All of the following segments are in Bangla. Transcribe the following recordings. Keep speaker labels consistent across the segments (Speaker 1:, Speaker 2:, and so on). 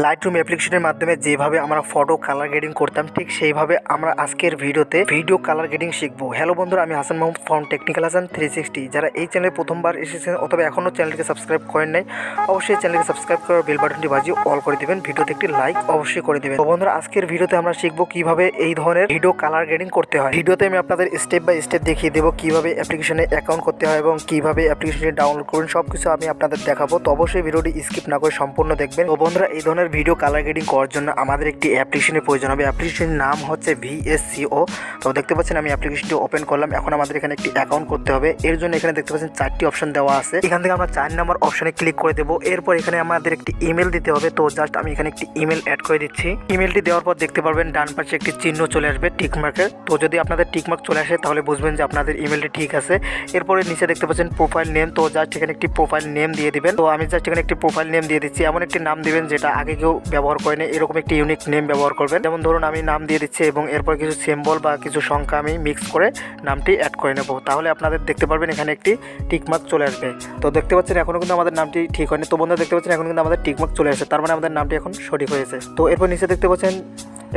Speaker 1: লাইটরুম অ্যাপ্লিকেশনের মাধ্যমে যেভাবে আমরা ফটো কালার গ্রেডিং করতাম ঠিক সেইভাবে আমরা আজকের ভিডিওতে ভিডিও কালার গ্রেডিং শিখবো। হ্যালো বন্ধুরা, আমি হাসান মাহমুদ ফ্রম টেকনিক্যাল হাসান 360। যারা এই চ্যানেলে প্রথমবার এসেছেন অথবা এখনও চ্যানেলটিকে সাবস্ক্রাইব করেন নাই, অবশ্যই চ্যানেলকে সাবস্ক্রাইব করে বেল বাটনটি বাজিয়ে অল করে দেবেন, ভিডিওতে একটি লাইক অবশ্যই করে দেবেন। তো বন্ধুরা, আজকের ভিডিওতে আমরা শিখবো কিভাবে এই ধরনের ভিডিও কালার গ্রেডিং করতে হয়। ভিডিওতে আমি আপনাদের স্টেপ বাই স্টেপ দেখিয়ে দেবো কিভাবে অ্যাপ্লিকেশনে অ্যাকাউন্ট করতে হয় এবং কিভাবে অ্যাপ্লিকেশনটি ডাউনলোড করুন, সব কিছু আমি আপনাদের দেখাবো। তো অবশ্যই ভিডিওটি স্কিপ না করে সম্পূর্ণ দেখবেন। তো বন্ধুরা, এই ধরনের ভিডিও কালার গ্রেডিং করার জন্য আমাদের একটি অ্যাপ্লিকেশনের প্রয়োজন হবে। অ্যাপ্লিকেশনের নাম হচ্ছে VSCO। তো দেখতে পাচ্ছেন আমি অ্যাপ্লিকেশনটি ওপেন করলাম। এখন আমাদের এখানে একটি অ্যাকাউন্ট করতে হবে। এর জন্য এখানে দেখতে পাচ্ছেন 4টি অপশন দেওয়া আছে। এখান থেকে আমরা 4 নম্বর অপশনে ক্লিক করে দেবো। এরপর এখানে আমাদের একটি ইমেল দিতে হবে। তো জাস্ট আমি এখানে একটি ইমেল অ্যাড করে দিচ্ছি। ইমেলটি দেওয়ার পর দেখতে পারবেন ডান পাশে একটি চিহ্ন চলে আসবে টিকমার্কের। তো যদি আপনাদের টিকমার্ক চলে আসে তাহলে বুঝবেন যে আপনাদের ইমেলটি ঠিক আছে। এরপরে নিচে দেখতে পাচ্ছেন প্রোফাইল নেম। তো জাস্ট এখানে একটি প্রোফাইল নেম দিয়ে দিবেন। তো আমি জাস্ট এখানে একটি প্রোফাইল নেম দিয়ে দিচ্ছি। এমন একটি নাম দিবেন যেটা আগে কেউ ব্যবহার করেনি, এরকম একটি ইউনিক নেম ব্যবহার করবেন। যেমন ধরুন আমি নাম দিয়ে দিচ্ছি এবং এরপর কিছু সিম্বল বা কিছু সংখ্যা আমি মিক্স করে নামটি অ্যাড করে নেব। তাহলে আপনাদের দেখতে পারবেন এখানে একটি টিকমার্ক চলে আসবে। তো দেখতে পাচ্ছেন এখনও কিন্তু আমাদের নামটি ঠিক হয়নি। তো বন্ধুরা দেখতে পাচ্ছেন এখন কিন্তু আমাদের টিকমার্ক চলে আসে, তার মানে আমাদের নামটি এখন সঠিক হয়েছে। তো এরপর নিচে দেখতে পাচ্ছেন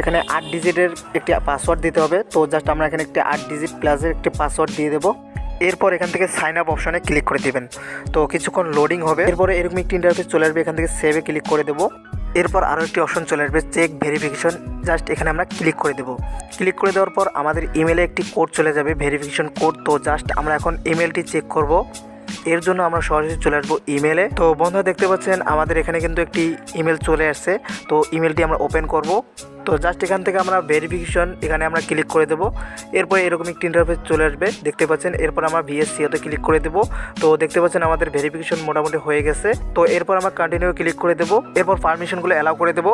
Speaker 1: এখানে 8 ডিজিটের একটি পাসওয়ার্ড দিতে হবে। তো জাস্ট আমরা এখানে একটি 8 ডিজিট প্লাসের একটি পাসওয়ার্ড দিয়ে দেবো। এরপর এখান থেকে সাইন আপ অপশনে ক্লিক করে দিবেন। তো কিছুক্ষণ লোডিং হবে। এরপরে এরকম একটি ইন্টারফেস চলে আসবে। এখান থেকে সেভে ক্লিক করে দেবো। এরপর আরও একটি অপশন চলে আসবে চেক ভেরিফিকেশন। জাস্ট এখানে আমরা ক্লিক করে দেবো। ক্লিক করে দেওয়ার পর আমাদের ইমেলে একটি কোড চলে যাবে, ভেরিফিকেশন কোড। তো জাস্ট আমরা এখন ইমেলটি চেক করব। এর জন্য আমরা সরাসরি চলে আসবো ইমেলে। তো বন্ধুরা দেখতে পাচ্ছেন আমাদের এখানে কিন্তু একটি ইমেল চলে আসছে। তো ইমেলটি আমরা ওপেন করব। তো জাস্ট এখান থেকে আমরা ভেরিফিকেশন এখানে আমরা ক্লিক করে দেবো। এরপরে এরকম একটি ইন্টারফেস চলে আসবে দেখতে পাচ্ছেন। এরপর আমরা VSCOতে ক্লিক করে দেবো। তো দেখতে পাচ্ছেন আমাদের ভেরিফিকেশন মোটামুটি হয়ে গেছে। তো এরপর আমরা কন্টিনিউ ক্লিক করে দেবো। এরপর পারমিশনগুলো অ্যালাউ করে দেবো।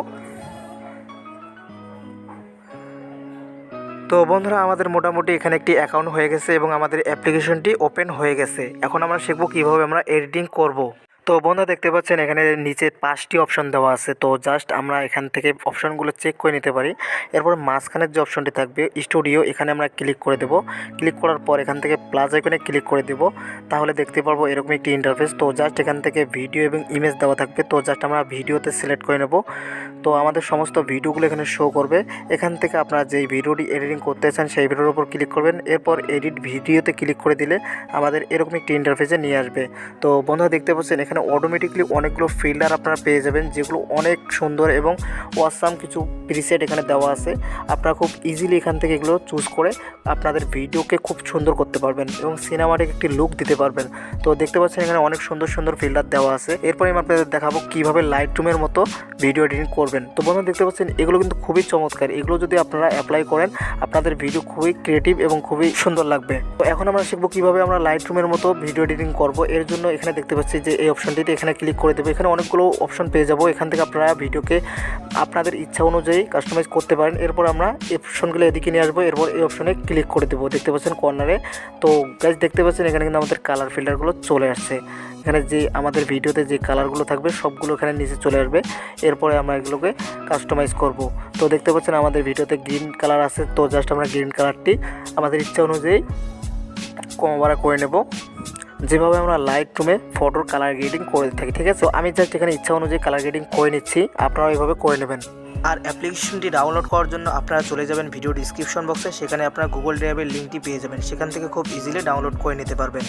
Speaker 1: তো বন্ধুরা, আমাদের মোটামুটি এখানে একটি অ্যাকাউন্ট হয়ে গেছে এবং আমাদের অ্যাপ্লিকেশনটি ওপেন হয়ে গেছে। এখন আমরা শিখবো কীভাবে আমরা এডিটিং করব। তো বন্ধুরা দেখতে পাচ্ছেন এখানে নিচে 5টি অপশন দেওয়া আছে। তো জাস্ট আমরা এখান থেকে অপশনগুলো চেক করে নিতে পারি। এরপর মাঝখানের যে অপশনটি থাকবে স্টুডিও, এখানে আমরা ক্লিক করে দেব। ক্লিক করার পর এখান থেকে প্লাস আইকনে ক্লিক করে দেব। তাহলে দেখতে পারবো এরকম একটি ইন্টারফেস। তো জাস্ট এখান থেকে ভিডিও এবং ইমেজ দেওয়া থাকবে। তো জাস্ট আমরা ভিডিওতে সিলেক্ট করে নেব। তো আমাদের সমস্ত ভিডিওগুলো এখানে শো করবে। এখান থেকে আপনারা যেই ভিডিওটি এডিটিং করতে চান সেই ভিডিওর উপর ক্লিক করবেন। এরপর এডিট ভিডিওতে ক্লিক করে দিলে আমাদের এরকম একটি ইন্টারফেসে নিয়ে আসবে। তো বন্ধুরা দেখতে পাচ্ছেন এখানে অটোমেটিকলি অনেকগুলো ফিল্টার আপনারা পেয়ে যাবেন, যেগুলো অনেক সুন্দর এবং অসাম কিছু প্রিসেট এখানে দেওয়া আছে। আপনারা খুব ইজিলি এখান থেকে এগুলো চুজ করে আপনাদের ভিডিওকে খুব সুন্দর করতে পারবেন এবং সিনেমাটিক একটি লুক দিতে পারবেন। তো দেখতে পাচ্ছেন এখানে অনেক সুন্দর সুন্দর ফিল্টার দেওয়া আছে। এরপরে আমি আপনাদের দেখাবো কীভাবে লাইটরুমের মতো ভিডিও এডিটিং করবেন। তো বন্ধুরা দেখতে পাচ্ছেন এগুলো কিন্তু খুবই চমৎকার। এগুলো যদি আপনারা অ্যাপ্লাই করেন আপনাদের ভিডিও খুবই ক্রিয়েটিভ এবং খুবই সুন্দর লাগবে। তো এখন আমরা শিখবো কীভাবে আমরা লাইটরুমের মতো ভিডিও এডিটিং করব। এর জন্য এখানে দেখতে পাচ্ছি যে এই অপশনটিতে এখানে ক্লিক করে দেবো। এখানে অনেকগুলো অপশন পেয়ে যাবো। এখান থেকে আপনারা ভিডিওকে আপনাদের ইচ্ছা অনুযায়ী কাস্টমাইজ করতে পারেন। এরপর আমরা এই অপশনগুলো এদিকে নিয়ে আসবো। এরপর এই অপশনে ক্লিক করে দেবো। দেখতে পাচ্ছেন কর্নারে। তো গাইজ দেখতে পাচ্ছেন এখানে কিন্তু আমাদের কালার ফিল্টারগুলো চলে আসছে। এখানে যে আমাদের ভিডিওতে যে কালারগুলো থাকবে সবগুলো এখানে নিচে চলে আসবে। এরপরে আমরা এগুলোকে কাস্টমাইজ করব। তো দেখতে পাচ্ছেন আমাদের ভিডিওতে গ্রিন কালার আছে। তো জাস্ট আমরা গ্রিন কালারটি আমাদের ইচ্ছা অনুযায়ী কম বাড়া করে নেব, যেভাবে আমরা লাইটরুমে ফটোর কালার গ্রেডিং করে থাকি। ঠিক আছে, তো আমি জাস্ট এখানে ইচ্ছা অনুযায়ী কালার গ্রেডিং করে নিচ্ছি, আপনারা এইভাবে করে নেবেন। আর অ্যাপ্লিকেশনটি ডাউনলোড করার জন্য আপনারা চলে যাবেন ভিডিও ডিসক্রিপশন বক্সে। সেখানে আপনারা গুগল ড্রাইভের লিঙ্কটি পেয়ে যাবেন, সেখান থেকে খুব ইজিলি ডাউনলোড করে নিতে পারবেন।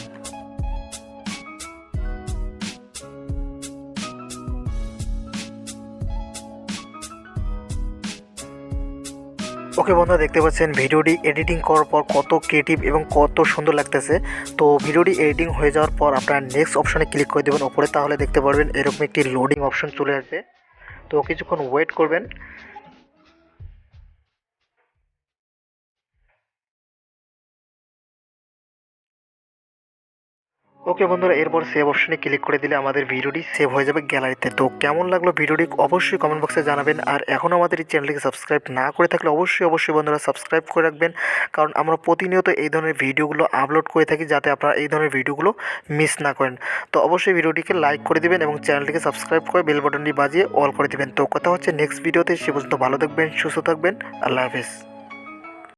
Speaker 1: ওকে বন্ধুরা দেখতে পাচ্ছেন ভিডিওটি এডিটিং করার পর কত ক্রিয়েটিভ এবং কত সুন্দর লাগতেছে। তো ভিডিওটি এডিটিং হয়ে যাওয়ার পর আপনারা নেক্সট অপশনে ক্লিক করে দেবেন ওপরে। তাহলে দেখতে পারবেন এরকম একটি লোডিং অপশন চলে আসবে। তো কিছুক্ষণ ওয়েট করবেন। ওকে বন্ধুরা, এরপর সেভ অপশনে ক্লিক করে দিলে আমাদের ভিডিওটি সেভ হয়ে যাবে গ্যালারিতে। তো কেমন লাগলো ভিডিওটি অবশ্যই কমেন্ট বক্সে জানাবেন। আর এখনও আমাদের এই চ্যানেলটিকে সাবস্ক্রাইব না করে থাকলে অবশ্যই বন্ধুরা সাবস্ক্রাইব করে রাখবেন, কারণ আমরা প্রতিনিয়ত এই ধরনের ভিডিওগুলো আপলোড করে থাকি, যাতে আপনারা এই ধরনের ভিডিওগুলো মিস না করেন। তো অবশ্যই ভিডিওটিকে লাইক করে দিবেন এবং চ্যানেলটিকে সাবস্ক্রাইব করে বেল বাটনটি বাজিয়ে অল করে দিবেন। তো কথা হচ্ছে নেক্সট ভিডিওতে। সে পর্যন্ত ভালো থাকবেন, সুস্থ থাকবেন। আল্লাহ হাফেজ।